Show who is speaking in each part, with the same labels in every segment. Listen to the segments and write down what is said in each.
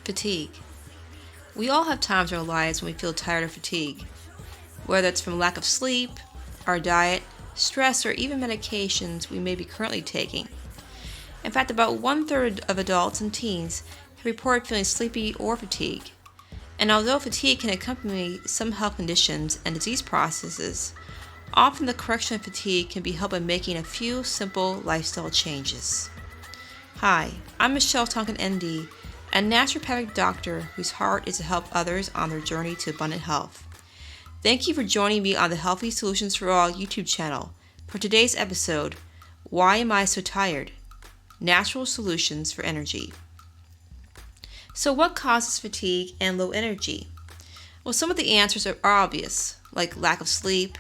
Speaker 1: Fatigue. We all have times in our lives when we feel tired or fatigued, whether it's from lack of sleep, our diet, stress, or even medications we may be currently taking. In fact, about 1/3 of adults and teens have reported feeling sleepy or fatigued. And although fatigue can accompany some health conditions and disease processes, often the correction of fatigue can be helped by making a few simple lifestyle changes. Hi, I'm Michelle Tonkin, ND, a naturopathic doctor whose heart is to help others on their journey to abundant health. Thank you for joining me on the Healthy Solutions for All YouTube channel for today's episode, Why Am I So Tired? Natural Solutions for Energy. So what causes fatigue and low energy? Well, some of the answers are obvious, like lack of sleep,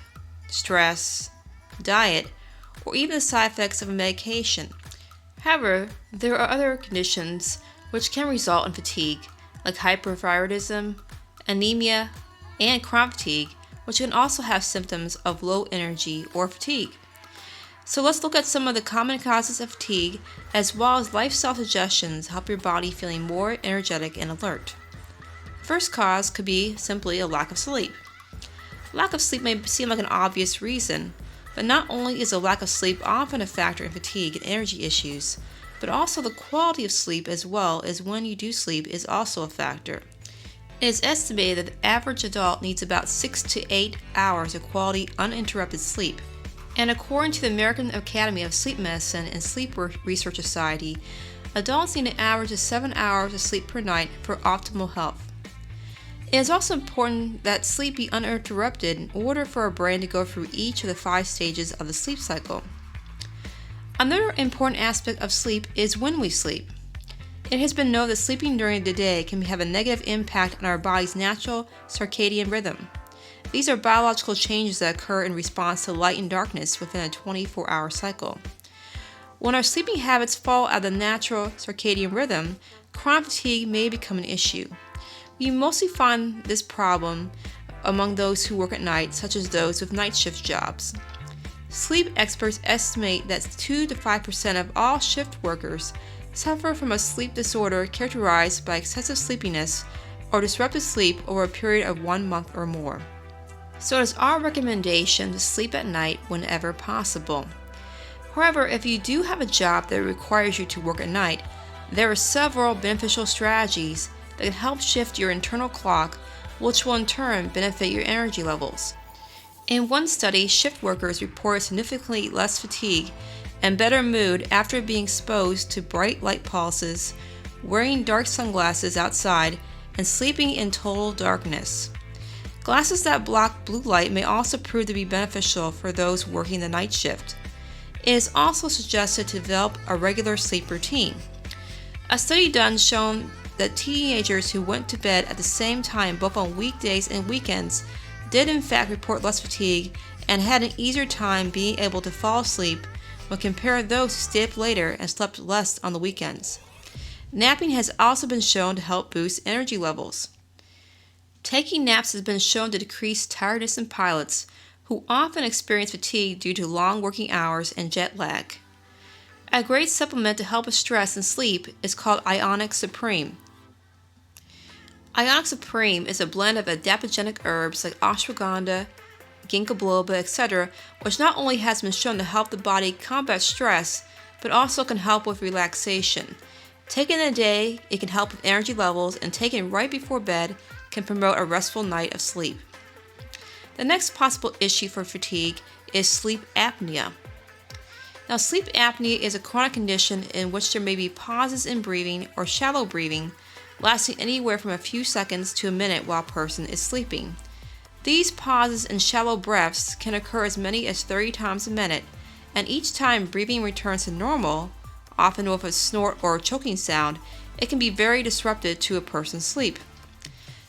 Speaker 1: stress, diet, or even the side effects of a medication. However, there are other conditions which can result in fatigue, like hyperthyroidism, anemia, and chronic fatigue, which can also have symptoms of low energy or fatigue. So let's look at some of the common causes of fatigue, as well as lifestyle suggestions to help your body feeling more energetic and alert. First cause could be simply a lack of sleep. Lack of sleep may seem like an obvious reason, but not only is a lack of sleep often a factor in fatigue and energy issues, but also the quality of sleep as well as when you do sleep is also a factor. It is estimated that the average adult needs about 6 to 8 hours of quality uninterrupted sleep. And according to the American Academy of Sleep Medicine and Sleep Research Society, adults need an average of 7 hours of sleep per night for optimal health. It is also important that sleep be uninterrupted in order for our brain to go through each of the 5 stages of the sleep cycle. Another important aspect of sleep is when we sleep. It has been known that sleeping during the day can have a negative impact on our body's natural circadian rhythm. These are biological changes that occur in response to light and darkness within a 24-hour cycle. When our sleeping habits fall out of the natural circadian rhythm, chronic fatigue may become an issue. We mostly find this problem among those who work at night, such as those with night shift jobs. Sleep experts estimate that 2 to 5% of all shift workers suffer from a sleep disorder characterized by excessive sleepiness or disrupted sleep over a period of 1 month or more. So it is our recommendation to sleep at night whenever possible. However, if you do have a job that requires you to work at night, there are several beneficial strategies that can help shift your internal clock, which will in turn benefit your energy levels. In one study, shift workers reported significantly less fatigue and better mood after being exposed to bright light pulses, wearing dark sunglasses outside, and sleeping in total darkness. Glasses that block blue light may also prove to be beneficial for those working the night shift. It is also suggested to develop a regular sleep routine. A study done shown that teenagers who went to bed at the same time both on weekdays and weekends did in fact report less fatigue and had an easier time being able to fall asleep when compared to those who stayed up later and slept less on the weekends. Napping has also been shown to help boost energy levels. Taking naps has been shown to decrease tiredness in pilots who often experience fatigue due to long working hours and jet lag. A great supplement to help with stress and sleep is called Ionic Supreme. Ionic Supreme is a blend of adaptogenic herbs like ashwagandha, ginkgo biloba, etc., which not only has been shown to help the body combat stress, but also can help with relaxation. Taken in a day, it can help with energy levels, and taken right before bed can promote a restful night of sleep. The next possible issue for fatigue is sleep apnea. Now, sleep apnea is a chronic condition in which there may be pauses in breathing or shallow breathing, lasting anywhere from a few seconds to a minute while a person is sleeping. These pauses and shallow breaths can occur as many as 30 times a minute, and each time breathing returns to normal, often with a snort or a choking sound, it can be very disruptive to a person's sleep.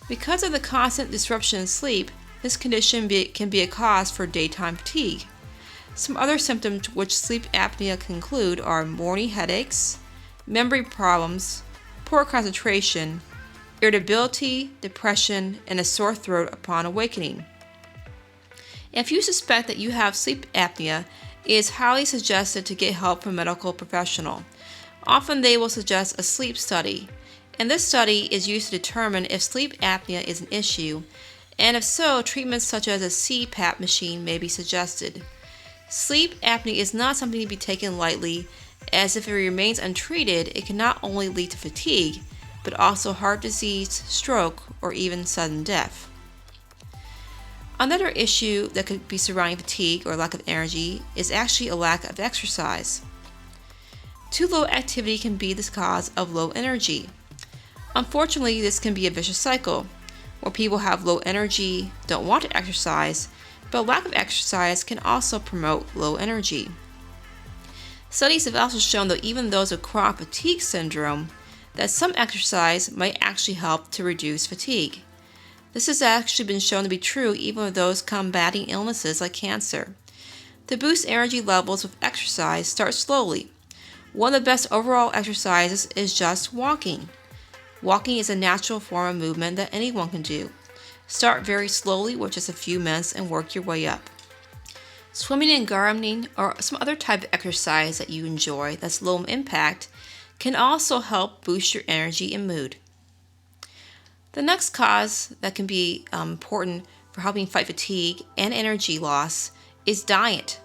Speaker 1: Because of the constant disruption in sleep, this condition can be a cause for daytime fatigue. Some other symptoms which sleep apnea can include are morning headaches, memory problems, poor concentration, irritability, depression, and a sore throat upon awakening. If you suspect that you have sleep apnea, it is highly suggested to get help from a medical professional. Often they will suggest a sleep study. And this study is used to determine if sleep apnea is an issue, and if so, treatments such as a CPAP machine may be suggested. Sleep apnea is not something to be taken lightly, as if it remains untreated, it can not only lead to fatigue, but also heart disease, stroke, or even sudden death. Another issue that could be surrounding fatigue or lack of energy is actually a lack of exercise. Too low activity can be the cause of low energy. Unfortunately, this can be a vicious cycle, where people have low energy, don't want to exercise, but lack of exercise can also promote low energy. Studies have also shown that even those with chronic fatigue syndrome, that some exercise might actually help to reduce fatigue. This has actually been shown to be true even with those combating illnesses like cancer. To boost energy levels with exercise, start slowly. One of the best overall exercises is just walking. Walking is a natural form of movement that anyone can do. Start very slowly with just a few minutes and work your way up. Swimming and gardening or some other type of exercise that you enjoy that's low impact can also help boost your energy and mood. The next cause that can be important for helping fight fatigue and energy loss is diet.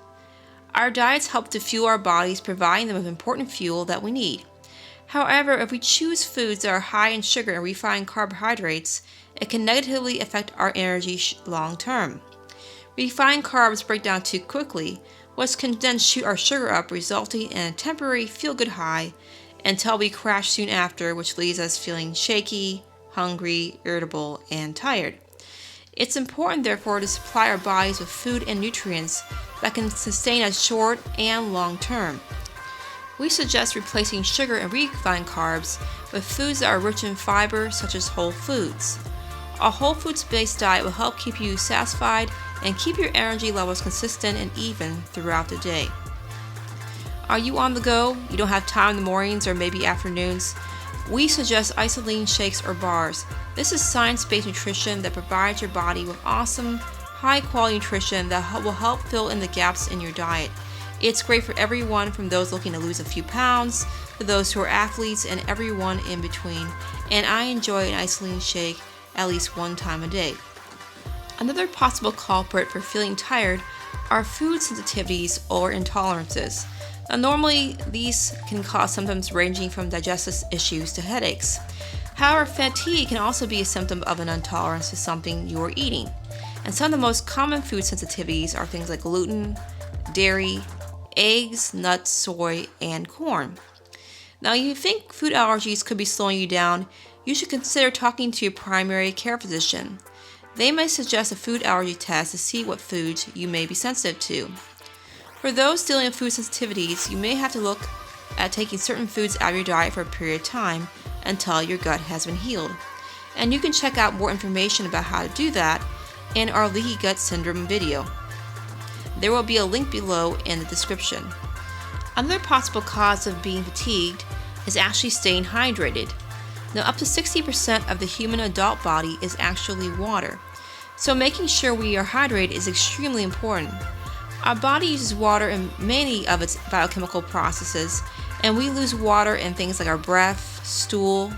Speaker 1: Our diets help to fuel our bodies, providing them with important fuel that we need. However, if we choose foods that are high in sugar and refined carbohydrates, it can negatively affect our energy long term. Refined carbs break down too quickly, which can then shoot our sugar up, resulting in a temporary feel-good high until we crash soon after, which leaves us feeling shaky, hungry, irritable, and tired. It's important, therefore, to supply our bodies with food and nutrients that can sustain us short and long term. We suggest replacing sugar and refined carbs with foods that are rich in fiber, such as whole foods. A whole foods-based diet will help keep you satisfied and keep your energy levels consistent and even throughout the day. Are you on the go? You don't have time in the mornings or maybe afternoons? We suggest IsaLean Shakes or Bars. This is science-based nutrition that provides your body with awesome, high-quality nutrition that will help fill in the gaps in your diet. It's great for everyone, from those looking to lose a few pounds to those who are athletes and everyone in between. And I enjoy an IsaLean Shake at least one time a day. Another possible culprit for feeling tired are food sensitivities or intolerances. Now, normally, these can cause symptoms ranging from digestive issues to headaches. However, fatigue can also be a symptom of an intolerance to something you are eating. And some of the most common food sensitivities are things like gluten, dairy, eggs, nuts, soy, and corn. Now, you think food allergies could be slowing you down, you should consider talking to your primary care physician. They may suggest a food allergy test to see what foods you may be sensitive to. For those dealing with food sensitivities, you may have to look at taking certain foods out of your diet for a period of time until your gut has been healed. And you can check out more information about how to do that in our leaky gut syndrome video. There will be a link below in the description. Another possible cause of being fatigued is actually staying hydrated. Now, up to 60% of the human adult body is actually water, so making sure we are hydrated is extremely important. Our body uses water in many of its biochemical processes, and we lose water in things like our breath, stool,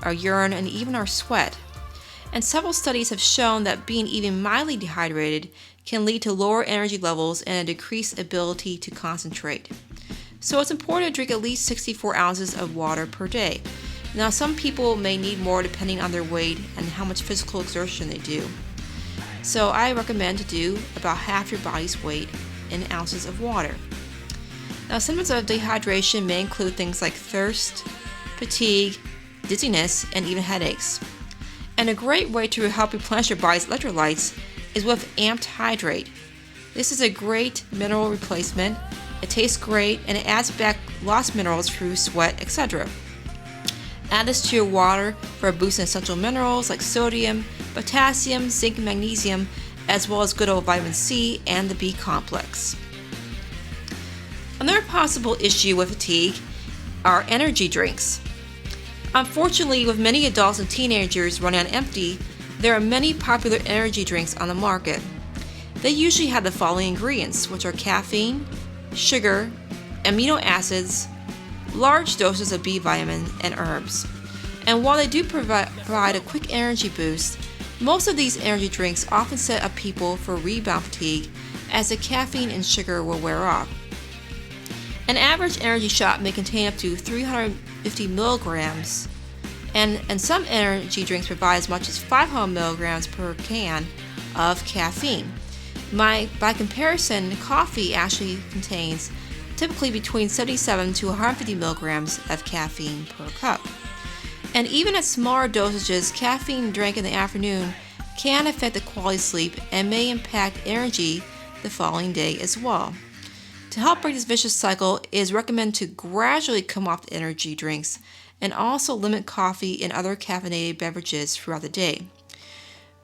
Speaker 1: our urine, and even our sweat. And several studies have shown that being even mildly dehydrated can lead to lower energy levels and a decreased ability to concentrate. So it's important to drink at least 64 ounces of water per day. Now, some people may need more depending on their weight and how much physical exertion they do. So I recommend to do about half your body's weight in ounces of water. Now, symptoms of dehydration may include things like thirst, fatigue, dizziness, and even headaches. And a great way to help replenish your body's electrolytes is with Amped Hydrate. This is a great mineral replacement. It tastes great and it adds back lost minerals through sweat, etc. Add this to your water for a boost in essential minerals like sodium, potassium, zinc, and magnesium, as well as good old vitamin C and the B complex. Another possible issue with fatigue are energy drinks. Unfortunately, with many adults and teenagers running on empty, there are many popular energy drinks on the market. They usually have the following ingredients, which are caffeine, sugar, amino acids, large doses of B vitamin, and herbs. And while they do provide a quick energy boost, most of these energy drinks often set up people for rebound fatigue as the caffeine and sugar will wear off. An average energy shot may contain up to 350 milligrams, and some energy drinks provide as much as 500 milligrams per can of caffeine. By comparison, coffee actually contains typically between 77 to 150 milligrams of caffeine per cup. And even at smaller dosages, caffeine drank in the afternoon can affect the quality of sleep and may impact energy the following day as well. To help break this vicious cycle, it is recommended to gradually come off the energy drinks and also limit coffee and other caffeinated beverages throughout the day.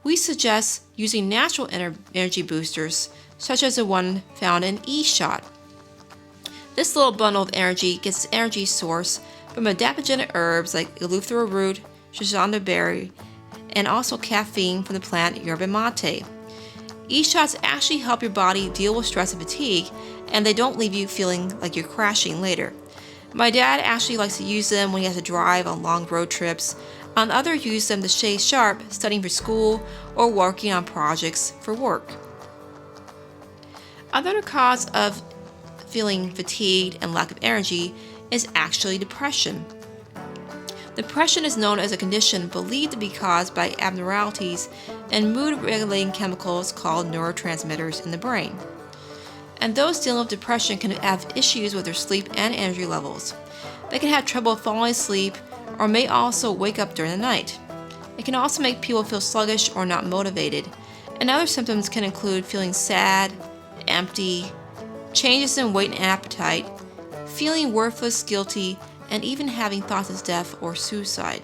Speaker 1: We suggest using natural energy boosters, such as the one found in eShot. This little bundle of energy gets its energy source from adaptogenic herbs like eleuthero root, shishanda berry, and also caffeine from the plant yerba mate. eShots actually help your body deal with stress and fatigue, and they don't leave you feeling like you're crashing later. My dad actually likes to use them when he has to drive on long road trips, and others use them to stay sharp studying for school or working on projects for work. Another cause of feeling fatigued and lack of energy is actually depression. Depression is known as a condition believed to be caused by abnormalities in mood-regulating chemicals called neurotransmitters in the brain. And those dealing with depression can have issues with their sleep and energy levels. They can have trouble falling asleep or may also wake up during the night. It can also make people feel sluggish or not motivated. And other symptoms can include feeling sad, empty, changes in weight and appetite, feeling worthless, guilty, and even having thoughts of death or suicide.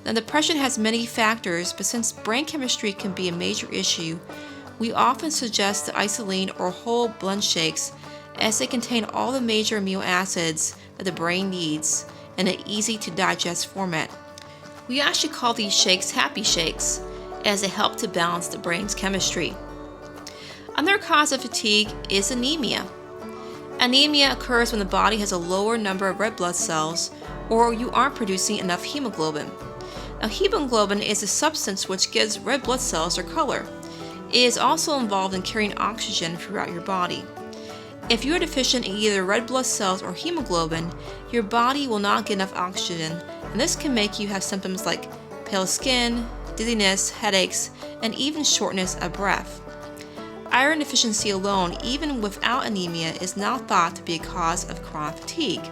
Speaker 1: Now, depression has many factors, but since brain chemistry can be a major issue, we often suggest the IsaLean or whole blend shakes, as they contain all the major amino acids that the brain needs in an easy to digest format. We actually call these shakes happy shakes, as they help to balance the brain's chemistry. Another cause of fatigue is anemia. Anemia occurs when the body has a lower number of red blood cells or you aren't producing enough hemoglobin. Now, hemoglobin is a substance which gives red blood cells their color. It is also involved in carrying oxygen throughout your body. If you are deficient in either red blood cells or hemoglobin, your body will not get enough oxygen, and this can make you have symptoms like pale skin, dizziness, headaches, and even shortness of breath. Iron deficiency alone, even without anemia, is now thought to be a cause of chronic fatigue.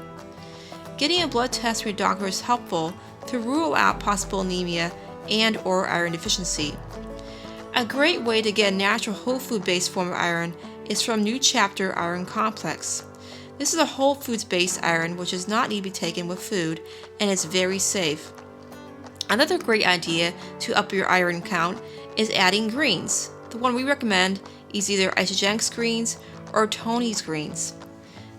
Speaker 1: Getting a blood test from your doctor is helpful to rule out possible anemia and/or iron deficiency. A great way to get a natural whole food-based form of iron is from New Chapter Iron Complex. This is a whole foods-based iron which does not need to be taken with food and is very safe. Another great idea to up your iron count is adding greens. The one we recommend is either Isagenix Greens or Tonkin Greens.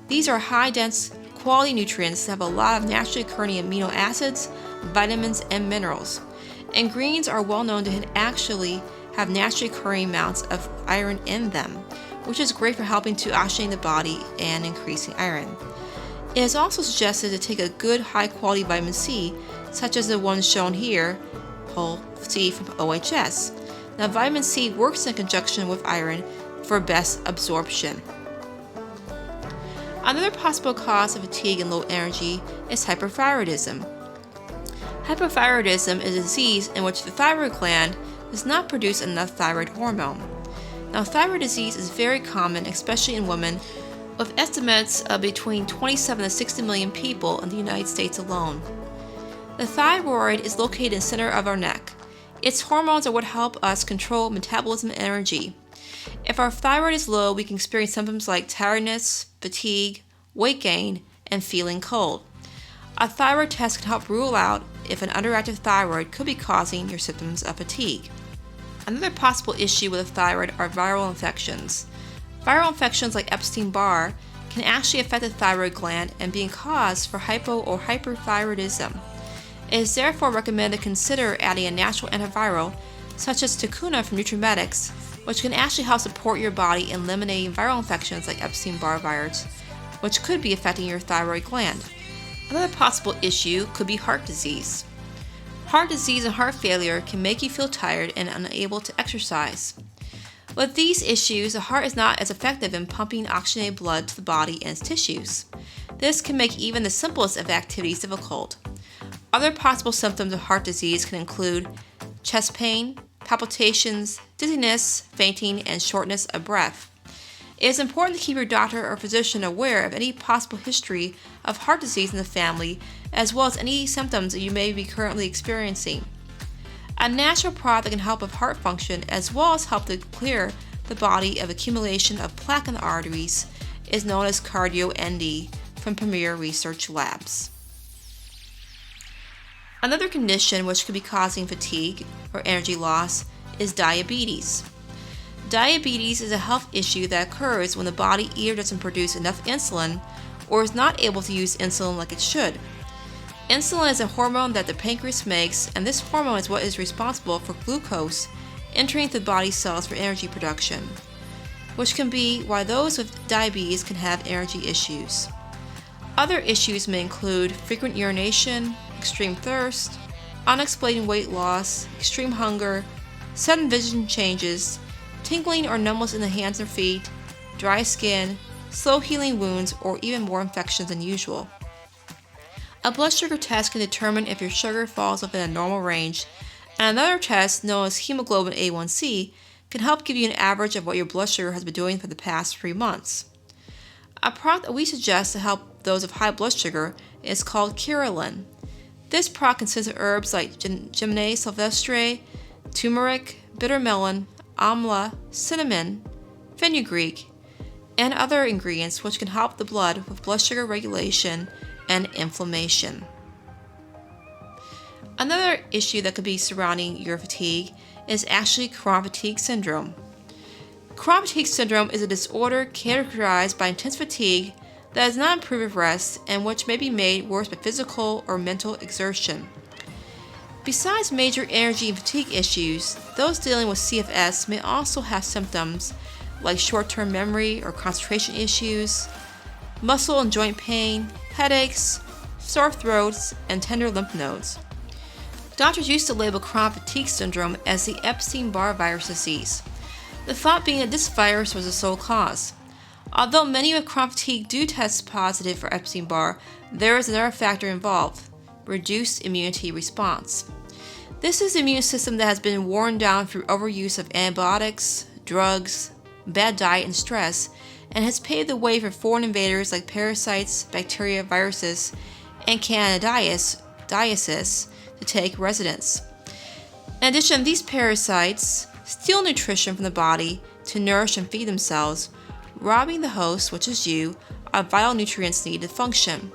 Speaker 1: These are high-dense, quality nutrients that have a lot of naturally occurring amino acids, vitamins, and minerals. And greens are well known to actually have naturally occurring amounts of iron in them, which is great for helping to oxygenate the body and increasing iron. It is also suggested to take a good high-quality vitamin C, such as the one shown here, whole C from OHS. Now, vitamin C works in conjunction with iron for best absorption. Another possible cause of fatigue and low energy is hyperthyroidism. Hyperthyroidism is a disease in which the thyroid gland does not produce enough thyroid hormone. Now, thyroid disease is very common, especially in women, with estimates of between 27 to 60 million people in the United States alone. The thyroid is located in the center of our neck. Its hormones are what help us control metabolism and energy. If our thyroid is low, we can experience symptoms like tiredness, fatigue, weight gain, and feeling cold. A thyroid test can help rule out if an underactive thyroid could be causing your symptoms of fatigue. Another possible issue with the thyroid are viral infections. Viral infections like Epstein-Barr can actually affect the thyroid gland and be a cause for hypo or hyperthyroidism. It is therefore recommended to consider adding a natural antiviral, such as Tacuna from Nutrimedics, which can actually help support your body in eliminating viral infections like Epstein-Barr virus, which could be affecting your thyroid gland. Another possible issue could be heart disease. Heart disease and heart failure can make you feel tired and unable to exercise. With these issues, the heart is not as effective in pumping oxygenated blood to the body and its tissues. This can make even the simplest of activities difficult. Other possible symptoms of heart disease can include chest pain, palpitations, dizziness, fainting, and shortness of breath. It is important to keep your doctor or physician aware of any possible history of heart disease in the family, as well as any symptoms that you may be currently experiencing. A natural product that can help with heart function, as well as help to clear the body of accumulation of plaque in the arteries, is known as Cardio-ND from Premier Research Labs. Another condition which could be causing fatigue or energy loss is diabetes. Diabetes is a health issue that occurs when the body either doesn't produce enough insulin or is not able to use insulin like it should. Insulin is a hormone that the pancreas makes, and this hormone is what is responsible for glucose entering the body cells for energy production, which can be why those with diabetes can have energy issues. Other issues may include frequent urination, extreme thirst, unexplained weight loss, extreme hunger, sudden vision changes, tingling or numbness in the hands or feet, dry skin, slow healing wounds, or even more infections than usual. A blood sugar test can determine if your sugar falls within a normal range, and another test, known as hemoglobin A1C, can help give you an average of what your blood sugar has been doing for the past 3 months. A product that we suggest to help those with high blood sugar is called IsaLean. This product consists of herbs like Gymnase sylvestre, turmeric, bitter melon, amla, cinnamon, fenugreek, and other ingredients which can help the blood with blood sugar regulation and inflammation. Another issue that could be surrounding your fatigue is actually chronic fatigue syndrome. Chronic fatigue syndrome is a disorder characterized by intense fatigue that does not improve with rest and which may be made worse by physical or mental exertion. Besides major energy and fatigue issues, those dealing with CFS may also have symptoms like short-term memory or concentration issues, muscle and joint pain, headaches, sore throats, and tender lymph nodes. Doctors used to label chronic fatigue syndrome as the Epstein-Barr virus disease, the thought being that this virus was the sole cause. Although many with chronic fatigue do test positive for Epstein-Barr, there is another factor involved: reduced immunity response. This is the immune system that has been worn down through overuse of antibiotics, drugs, bad diet, and stress, and has paved the way for foreign invaders like parasites, bacteria, viruses, and candidiasis to take residence. In addition, these parasites steal nutrition from the body to nourish and feed themselves, robbing the host, which is you, of vital nutrients needed to function.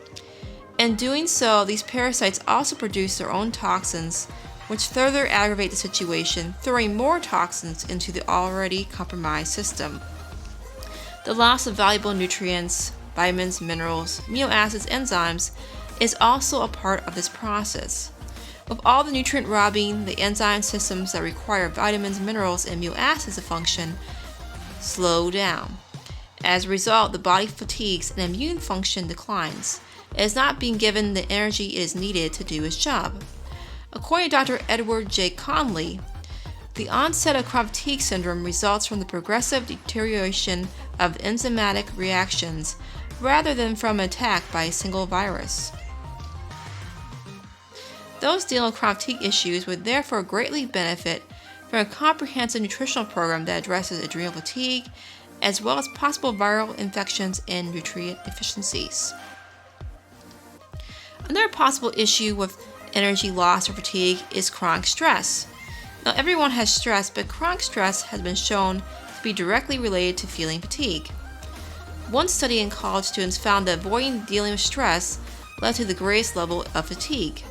Speaker 1: In doing so, these parasites also produce their own toxins, which further aggravate the situation, throwing more toxins into the already compromised system. The loss of valuable nutrients, vitamins, minerals, amino acids, enzymes is also a part of this process. With all the nutrient robbing, the enzyme systems that require vitamins, minerals, and amino acids to function slow down. As a result, the body fatigues and immune function declines. It is not being given the energy it is needed to do its job. According to Dr. Edward J. Conley, the onset of chronic fatigue syndrome results from the progressive deterioration of enzymatic reactions rather than from an attack by a single virus. Those dealing with chronic fatigue issues would therefore greatly benefit from a comprehensive nutritional program that addresses adrenal fatigue, as well as possible viral infections and nutrient deficiencies. Another possible issue with energy loss or fatigue is chronic stress. Now, everyone has stress, but chronic stress has been shown to be directly related to feeling fatigue. One study in college students found that avoiding dealing with stress led to the greatest level of fatigue.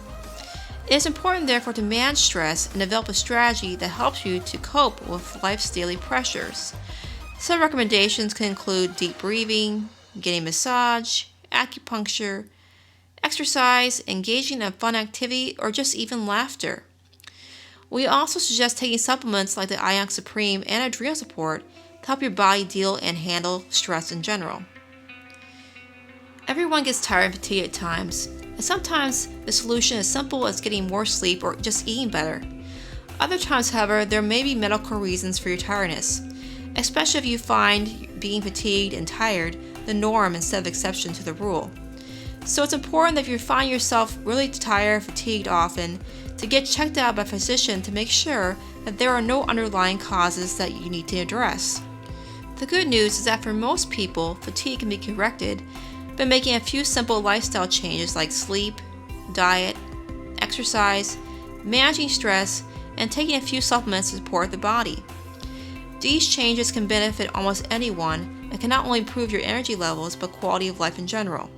Speaker 1: It is important, therefore, to manage stress and develop a strategy that helps you to cope with life's daily pressures. Some recommendations can include deep breathing, getting a massage, acupuncture, exercise, engaging in a fun activity, or just even laughter. We also suggest taking supplements like the Ionic Supreme and adrenal support to help your body deal and handle stress in general. Everyone gets tired and fatigued at times, And sometimes the solution is simple as getting more sleep or just eating better. Other times, however, there may be medical reasons for your tiredness, especially if you find being fatigued and tired the norm instead of exception to the rule. So it's important that if you find yourself really tired or fatigued often, to get checked out by a physician to make sure that there are no underlying causes that you need to address. The good news is that for most people, fatigue can be corrected by making a few simple lifestyle changes like sleep, diet, exercise, managing stress, and taking a few supplements to support the body. These changes can benefit almost anyone and can not only improve your energy levels but quality of life in general.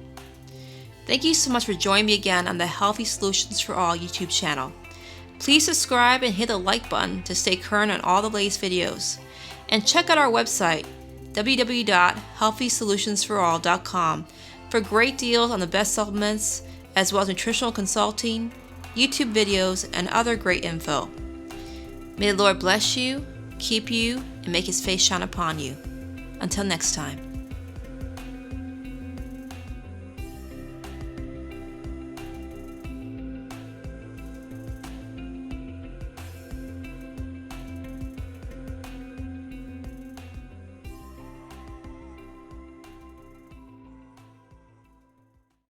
Speaker 1: Thank you so much for joining me again on the Healthy Solutions for All YouTube channel. Please subscribe and hit the like button to stay current on all the latest videos. And check out our website, www.healthysolutionsforall.com, for great deals on the best supplements, as well as nutritional consulting, YouTube videos, and other great info. May the Lord bless you, keep you, and make His face shine upon you. Until next time.